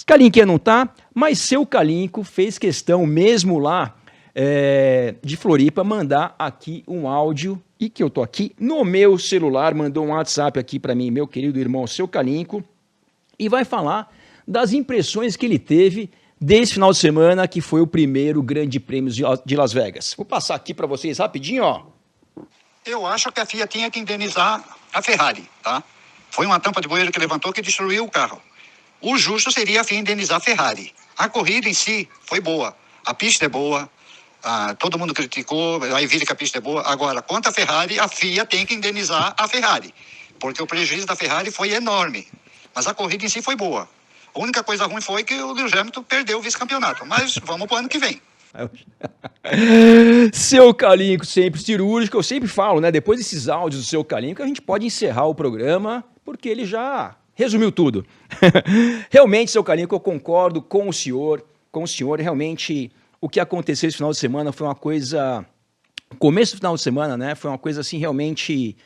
Calinquinha não tá, mas seu Calinco fez questão mesmo lá de Floripa mandar aqui um áudio e que eu tô aqui no meu celular, mandou um WhatsApp aqui para mim, meu querido irmão seu Calinco, e vai falar das impressões que ele teve desse final de semana, que foi o primeiro Grande Prêmio de Las Vegas. Vou passar aqui para vocês rapidinho, ó. Eu acho que a FIA tinha que indenizar a Ferrari, tá? Foi uma tampa de bueiro que levantou que destruiu o carro. O justo seria a FIA indenizar a Ferrari. A corrida em si foi boa. A pista é boa. Todo mundo criticou, aí vira que a pista é boa. Agora, quanto à Ferrari, a FIA tem que indenizar a Ferrari. Porque o prejuízo da Ferrari foi enorme. Mas a corrida em si foi boa. A única coisa ruim foi que o Lewis Hamilton perdeu o vice-campeonato. Mas vamos para o ano que vem. Seu Calinco sempre cirúrgico, eu sempre falo, né? Depois desses áudios do seu Calinco, a gente pode encerrar o programa, porque ele já resumiu tudo. Realmente, seu Calinco, eu concordo com o senhor. Realmente, o que aconteceu esse final de semana foi uma coisa... Começo do final de semana, né? Foi uma coisa assim realmente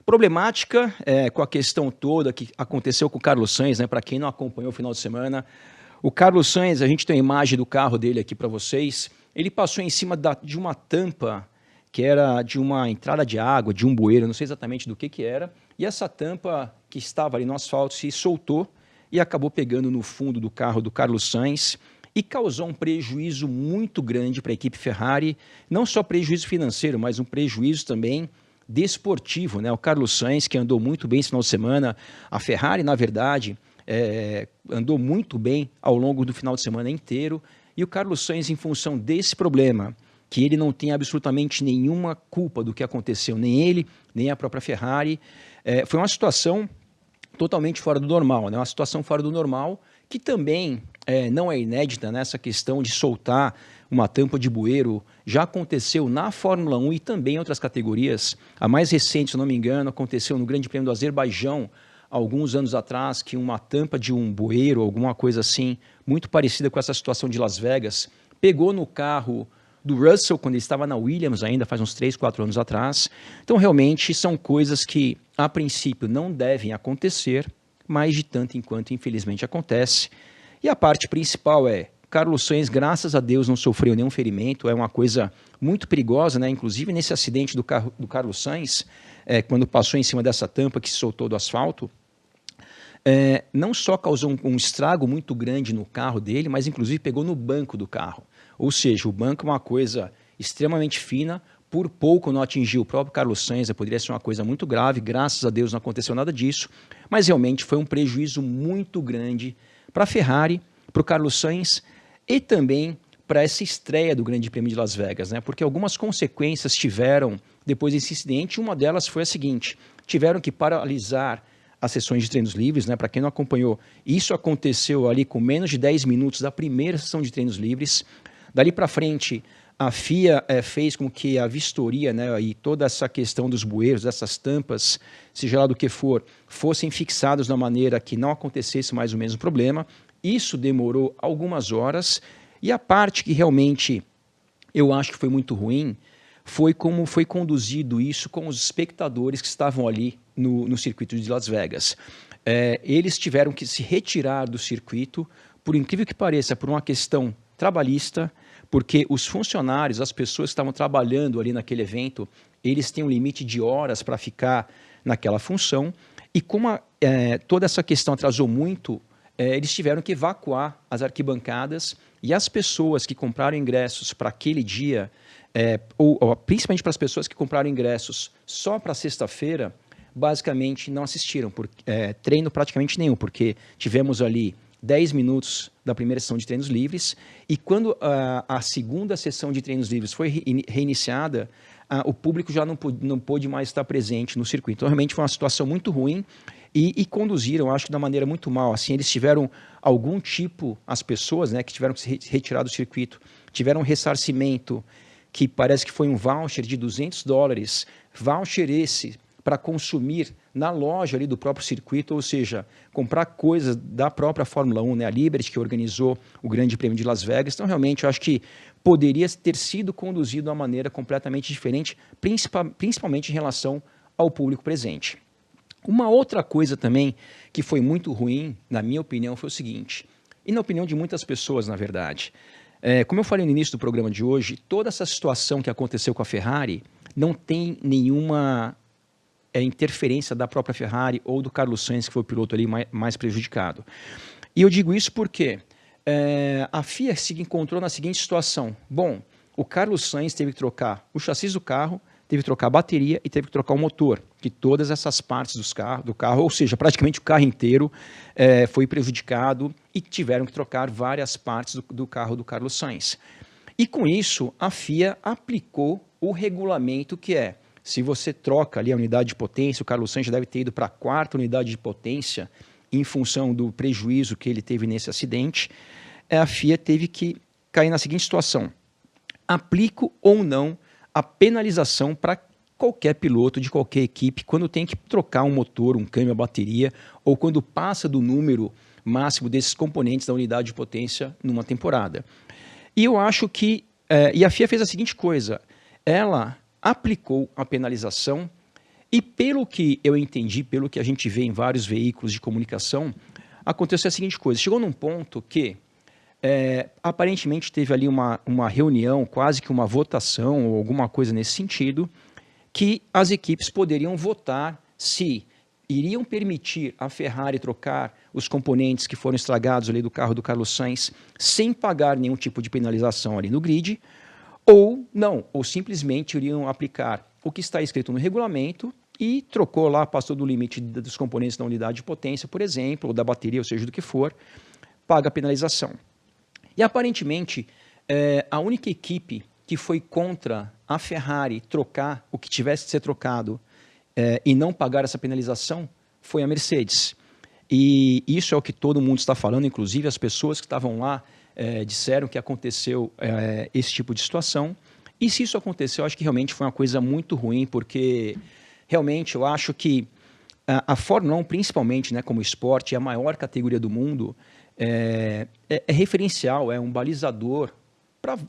problemática, com a questão toda que aconteceu com o Carlos Sainz, né? Para quem não acompanhou o final de semana, o Carlos Sainz, a gente tem a imagem do carro dele aqui para vocês. Ele passou em cima de uma tampa que era de uma entrada de água, de um bueiro, não sei exatamente do que era. E essa tampa que estava ali no asfalto se soltou e acabou pegando no fundo do carro do Carlos Sainz e causou um prejuízo muito grande para a equipe Ferrari. Não só prejuízo financeiro, mas um prejuízo também desportivo, né? O Carlos Sainz, que andou muito bem esse final de semana, a Ferrari, na verdade... andou muito bem ao longo do final de semana inteiro, e o Carlos Sainz, em função desse problema, que ele não tem absolutamente nenhuma culpa do que aconteceu, nem ele, nem a própria Ferrari, foi uma situação totalmente fora do normal, né? Uma situação fora do normal, que também não é inédita, né? Essa questão de soltar uma tampa de bueiro, já aconteceu na Fórmula 1 e também em outras categorias. A mais recente, se não me engano, aconteceu no Grande Prêmio do Azerbaijão, alguns anos atrás, que uma tampa de um bueiro, alguma coisa assim, muito parecida com essa situação de Las Vegas, pegou no carro do Russell, quando ele estava na Williams ainda, faz uns 3, 4 anos atrás. Então, realmente, são coisas que, a princípio, não devem acontecer, mas de tanto em quanto, infelizmente, acontece. E a parte principal Carlos Sainz, graças a Deus, não sofreu nenhum ferimento, é uma coisa muito perigosa, né? Inclusive, nesse acidente do Carlos Sainz, quando passou em cima dessa tampa que se soltou do asfalto, não só causou um estrago muito grande no carro dele, mas inclusive pegou no banco do carro. Ou seja, o banco é uma coisa extremamente fina, por pouco não atingiu o próprio Carlos Sainz, poderia ser uma coisa muito grave, graças a Deus não aconteceu nada disso, mas realmente foi um prejuízo muito grande para a Ferrari, para o Carlos Sainz e também para essa estreia do Grande Prêmio de Las Vegas, né? Porque algumas consequências tiveram depois desse incidente, uma delas foi a seguinte: tiveram que paralisar as sessões de treinos livres, né? Para quem não acompanhou, isso aconteceu ali com menos de 10 minutos da primeira sessão de treinos livres. Dali para frente, a FIA fez com que a vistoria, né, e toda essa questão dos bueiros, dessas tampas, seja lá do que for, fossem fixados de uma maneira que não acontecesse mais o mesmo problema. Isso demorou algumas horas, e a parte que realmente eu acho que foi muito ruim foi como foi conduzido isso com os espectadores que estavam ali no circuito de Las Vegas. Eles tiveram que se retirar do circuito, por incrível que pareça, por uma questão trabalhista, porque os funcionários, as pessoas que estavam trabalhando ali naquele evento, eles têm um limite de horas para ficar naquela função, e como toda essa questão atrasou muito, eles tiveram que evacuar as arquibancadas, e as pessoas que compraram ingressos para aquele dia, ou principalmente para as pessoas que compraram ingressos só para sexta-feira, basicamente não assistiram, treino praticamente nenhum, porque tivemos ali 10 minutos da primeira sessão de treinos livres, e quando a segunda sessão de treinos livres foi reiniciada, o público já não pôde mais estar presente no circuito. Então, realmente foi uma situação muito ruim, e conduziram, acho que, da maneira muito mal. Assim, eles tiveram algum tipo, as pessoas, né, que tiveram que se retirar do circuito, tiveram um ressarcimento, que parece que foi um voucher de $200, voucher esse para consumir na loja ali do próprio circuito, ou seja, comprar coisas da própria Fórmula 1, né, a Liberty, que organizou o Grande Prêmio de Las Vegas. Então, realmente, eu acho que poderia ter sido conduzido de uma maneira completamente diferente, principalmente em relação ao público presente. Uma outra coisa também que foi muito ruim, na minha opinião, foi o seguinte: e na opinião de muitas pessoas, na verdade. Como eu falei no início do programa de hoje, toda essa situação que aconteceu com a Ferrari não tem nenhuma interferência da própria Ferrari ou do Carlos Sainz, que foi o piloto ali mais prejudicado. E eu digo isso porque a FIA se encontrou na seguinte situação. Bom, o Carlos Sainz teve que trocar o chassi do carro, teve que trocar a bateria e teve que trocar o motor, que todas essas partes do carro, ou seja, praticamente o carro inteiro foi prejudicado e tiveram que trocar várias partes do carro do Carlos Sainz. E com isso, a FIA aplicou o regulamento que se você troca ali a unidade de potência, o Carlos Sainz já deve ter ido para a 4ª unidade de potência em função do prejuízo que ele teve nesse acidente, a FIA teve que cair na seguinte situação: aplico ou não a penalização para qualquer piloto de qualquer equipe quando tem que trocar um motor, um câmbio, a bateria, ou quando passa do número máximo desses componentes da unidade de potência numa temporada. E eu acho que, e a FIA fez a seguinte coisa, ela aplicou a penalização e, pelo que eu entendi, pelo que a gente vê em vários veículos de comunicação, aconteceu a seguinte coisa: chegou num ponto que aparentemente teve ali uma reunião, quase que uma votação ou alguma coisa nesse sentido, que as equipes poderiam votar se iriam permitir a Ferrari trocar os componentes que foram estragados ali do carro do Carlos Sainz sem pagar nenhum tipo de penalização ali no grid, ou não, ou simplesmente iriam aplicar o que está escrito no regulamento e trocou lá, passou do limite dos componentes da unidade de potência, por exemplo, ou da bateria, ou seja, do que for, paga a penalização. E aparentemente, a única equipe que foi contra a Ferrari trocar o que tivesse de ser trocado e não pagar essa penalização foi a Mercedes. E isso é o que todo mundo está falando, inclusive as pessoas que estavam lá disseram que aconteceu esse tipo de situação. E se isso aconteceu, eu acho que realmente foi uma coisa muito ruim, porque realmente eu acho que a Fórmula 1, principalmente, né, como esporte, é a maior categoria do mundo, é referencial, é um balizador,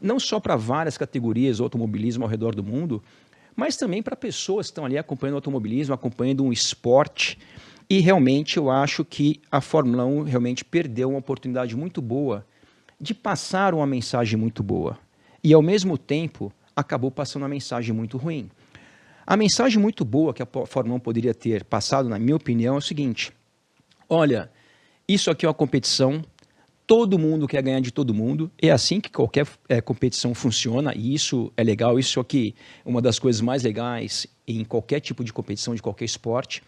não só para várias categorias do automobilismo ao redor do mundo, mas também para pessoas que estão ali acompanhando o automobilismo, acompanhando um esporte. E realmente eu acho que a Fórmula 1 realmente perdeu uma oportunidade muito boa de passar uma mensagem muito boa. E ao mesmo tempo acabou passando uma mensagem muito ruim. A mensagem muito boa que a Fórmula 1 poderia ter passado, na minha opinião, é o seguinte: olha, isso aqui é uma competição, todo mundo quer ganhar de todo mundo, é assim que qualquer competição funciona, e isso é legal, isso aqui é uma das coisas mais legais em qualquer tipo de competição, de qualquer esporte,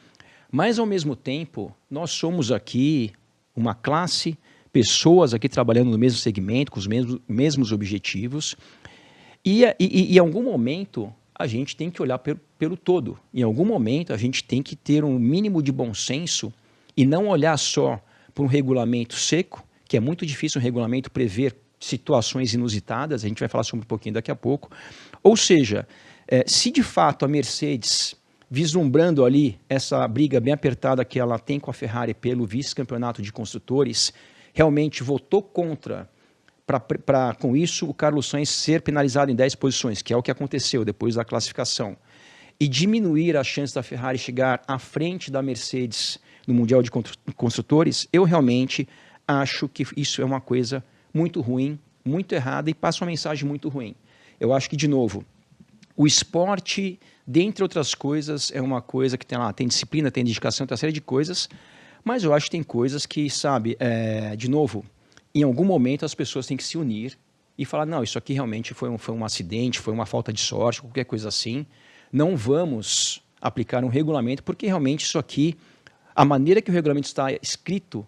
mas ao mesmo tempo, nós somos aqui uma classe, pessoas aqui trabalhando no mesmo segmento, com os mesmos objetivos, e em algum momento a gente tem que olhar pelo todo, em algum momento a gente tem que ter um mínimo de bom senso e não olhar só para um regulamento seco, que é muito difícil um regulamento prever situações inusitadas, a gente vai falar sobre um pouquinho daqui a pouco. Ou seja, se de fato a Mercedes, vislumbrando ali essa briga bem apertada que ela tem com a Ferrari pelo vice-campeonato de construtores, realmente votou contra, para com isso o Carlos Sainz ser penalizado em 10 posições, que é o que aconteceu depois da classificação, e diminuir a chance da Ferrari chegar à frente da Mercedes no Mundial de Construtores, eu realmente acho que isso é uma coisa muito ruim, muito errada e passa uma mensagem muito ruim. Eu acho que, de novo, o esporte, dentre outras coisas, é uma coisa que tem disciplina, tem dedicação, tem uma série de coisas, mas eu acho que tem coisas que, sabe, de novo, em algum momento as pessoas têm que se unir e falar, não, isso aqui realmente foi um acidente, foi uma falta de sorte, qualquer coisa assim, não vamos aplicar um regulamento, porque realmente isso aqui, a maneira que o regulamento está escrito,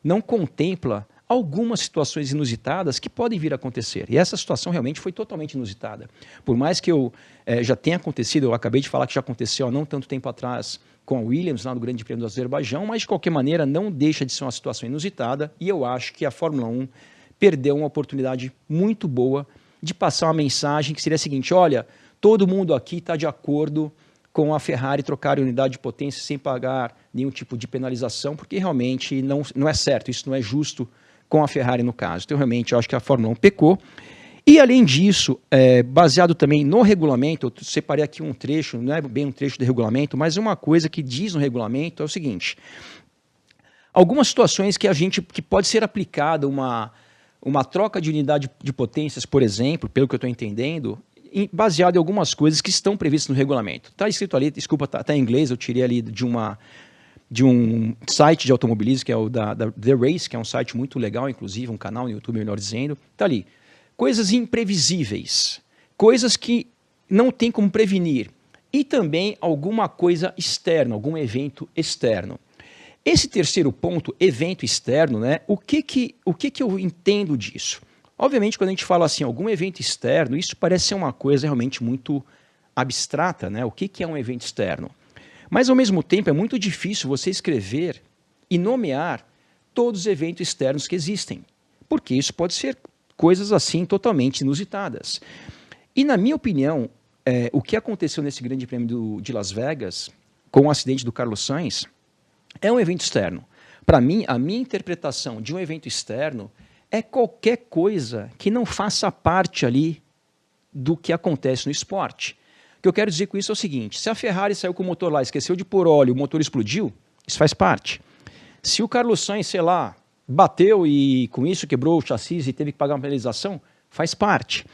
não contempla algumas situações inusitadas que podem vir a acontecer. E essa situação realmente foi totalmente inusitada. Por mais que já tenha acontecido, eu acabei de falar que já aconteceu há não tanto tempo atrás com a Williams, lá no Grande Prêmio do Azerbaijão, mas de qualquer maneira não deixa de ser uma situação inusitada e eu acho que a Fórmula 1 perdeu uma oportunidade muito boa de passar uma mensagem que seria a seguinte: olha, todo mundo aqui está de acordo com a Ferrari trocar a unidade de potência sem pagar nenhum tipo de penalização, porque realmente não é certo, isso não é justo com a Ferrari no caso. Então, realmente, eu acho que a Fórmula 1 pecou. E, além disso, baseado também no regulamento, eu separei aqui um trecho, não é bem um trecho do regulamento, mas uma coisa que diz no regulamento é o seguinte: algumas situações que pode ser aplicada uma troca de unidade de potências, por exemplo, pelo que eu estou entendendo, baseado em algumas coisas que estão previstas no regulamento. Está escrito ali, desculpa, está em inglês, eu tirei ali de um site de automobilismo, que é o da The Race, que é um site muito legal, inclusive, um canal no YouTube, melhor dizendo. Está ali. Coisas imprevisíveis, coisas que não tem como prevenir, e também alguma coisa externa, algum evento externo. Esse terceiro ponto, evento externo, né? O que eu entendo disso? Obviamente, quando a gente fala assim, algum evento externo, isso parece ser uma coisa realmente muito abstrata, né? O que é um evento externo? Mas, ao mesmo tempo, é muito difícil você escrever e nomear todos os eventos externos que existem, porque isso pode ser coisas assim totalmente inusitadas. E, na minha opinião, o que aconteceu nesse Grande Prêmio de Las Vegas, com o acidente do Carlos Sainz, é um evento externo. Para mim, a minha interpretação de um evento externo é qualquer coisa que não faça parte ali do que acontece no esporte. O que eu quero dizer com isso é o seguinte, se a Ferrari saiu com o motor lá, esqueceu de pôr óleo, o motor explodiu, isso faz parte. Se o Carlos Sainz, sei lá, bateu e com isso quebrou o chassi e teve que pagar uma penalização, faz parte.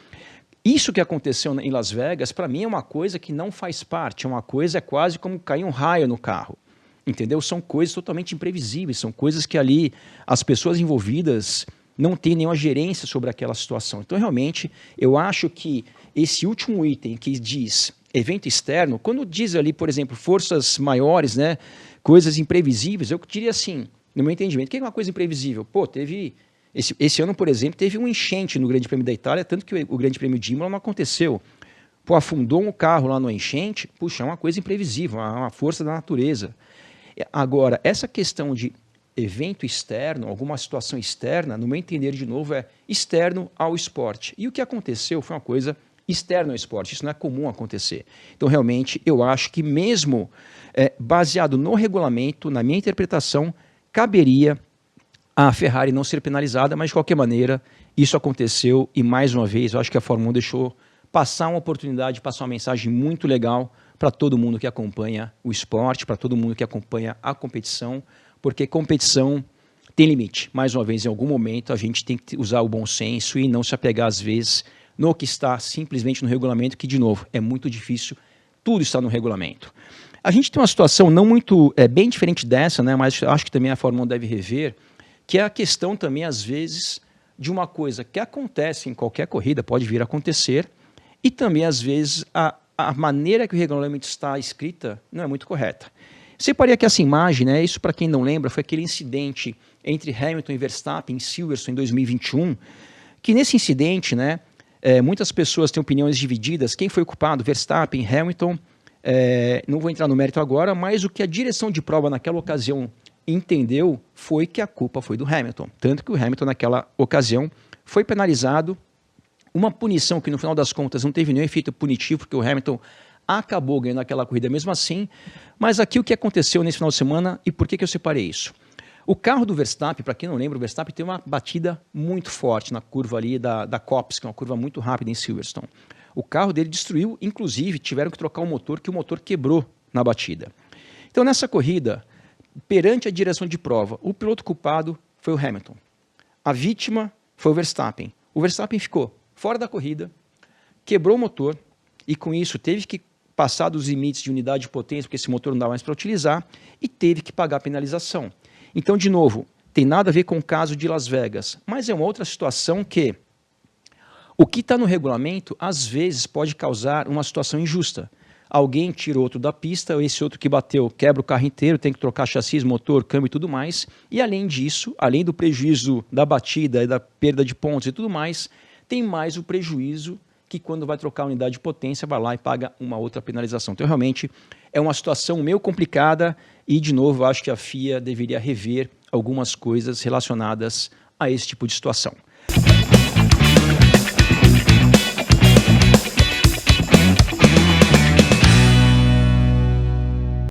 Isso que aconteceu em Las Vegas, para mim, é uma coisa que não faz parte, é uma coisa, é quase como cair um raio no carro. Entendeu? São coisas totalmente imprevisíveis, são coisas que ali as pessoas envolvidas não têm nenhuma gerência sobre aquela situação. Então, realmente, eu acho que esse último item que diz evento externo, quando diz ali, por exemplo, forças maiores, né, coisas imprevisíveis, eu diria assim, no meu entendimento, o que é uma coisa imprevisível? Pô, teve... Esse ano, por exemplo, teve um enchente no Grande Prêmio da Itália, tanto que o Grande Prêmio de Imola não aconteceu. Pô, afundou um carro lá no enchente, puxa, é uma coisa imprevisível, uma força da natureza. Agora, essa questão de evento externo, alguma situação externa, no meu entender, de novo, é externo ao esporte. E o que aconteceu foi uma coisa externa ao esporte, isso não é comum acontecer. Então, realmente, eu acho que mesmo baseado no regulamento, na minha interpretação, caberia a Ferrari não ser penalizada, mas de qualquer maneira, isso aconteceu e mais uma vez, eu acho que a Fórmula 1 deixou passar uma oportunidade, passar uma mensagem muito legal para todo mundo que acompanha o esporte, para todo mundo que acompanha a competição, porque competição tem limite. Mais uma vez, em algum momento, a gente tem que usar o bom senso e não se apegar, às vezes, no que está simplesmente no regulamento, que, de novo, é muito difícil, tudo está no regulamento. A gente tem uma situação não muito, bem diferente dessa, né, mas acho que também a Fórmula 1 deve rever, que é a questão também, às vezes, de uma coisa que acontece em qualquer corrida, pode vir a acontecer, e também, às vezes, a maneira que o regulamento está escrita não é muito correta. Separei aqui essa imagem, né? Isso, para quem não lembra, foi aquele incidente entre Hamilton e Verstappen em Silverstone em 2021, que nesse incidente, né, muitas pessoas têm opiniões divididas. Quem foi o culpado? Verstappen, Hamilton, não vou entrar no mérito agora, mas o que a direção de prova naquela ocasião entendeu foi que a culpa foi do Hamilton. Tanto que o Hamilton, naquela ocasião, foi penalizado. Uma punição que, no final das contas, não teve nenhum efeito punitivo, porque o Hamilton acabou ganhando aquela corrida mesmo assim. Mas aqui o que aconteceu nesse final de semana e por que eu separei isso? O carro do Verstappen, para quem não lembra, o Verstappen tem uma batida muito forte na curva ali da Copse, que é uma curva muito rápida em Silverstone. O carro dele destruiu, inclusive tiveram que trocar o motor, que o motor quebrou na batida. Então, nessa corrida, perante a direção de prova, o piloto culpado foi o Hamilton. A vítima foi o Verstappen. O Verstappen ficou fora da corrida, quebrou o motor e com isso teve que passar dos limites de unidade de potência, porque esse motor não dá mais para utilizar, e teve que pagar a penalização. Então, de novo, tem nada a ver com o caso de Las Vegas, mas é uma outra situação que o que está no regulamento, às vezes, pode causar uma situação injusta. Alguém tira outro da pista, esse outro que bateu quebra o carro inteiro, tem que trocar chassi, motor, câmbio e tudo mais, e além disso, além do prejuízo da batida e da perda de pontos e tudo mais, tem mais o prejuízo que quando vai trocar a unidade de potência, vai lá e paga uma outra penalização. Então, realmente, é uma situação meio complicada e, de novo, acho que a FIA deveria rever algumas coisas relacionadas a esse tipo de situação.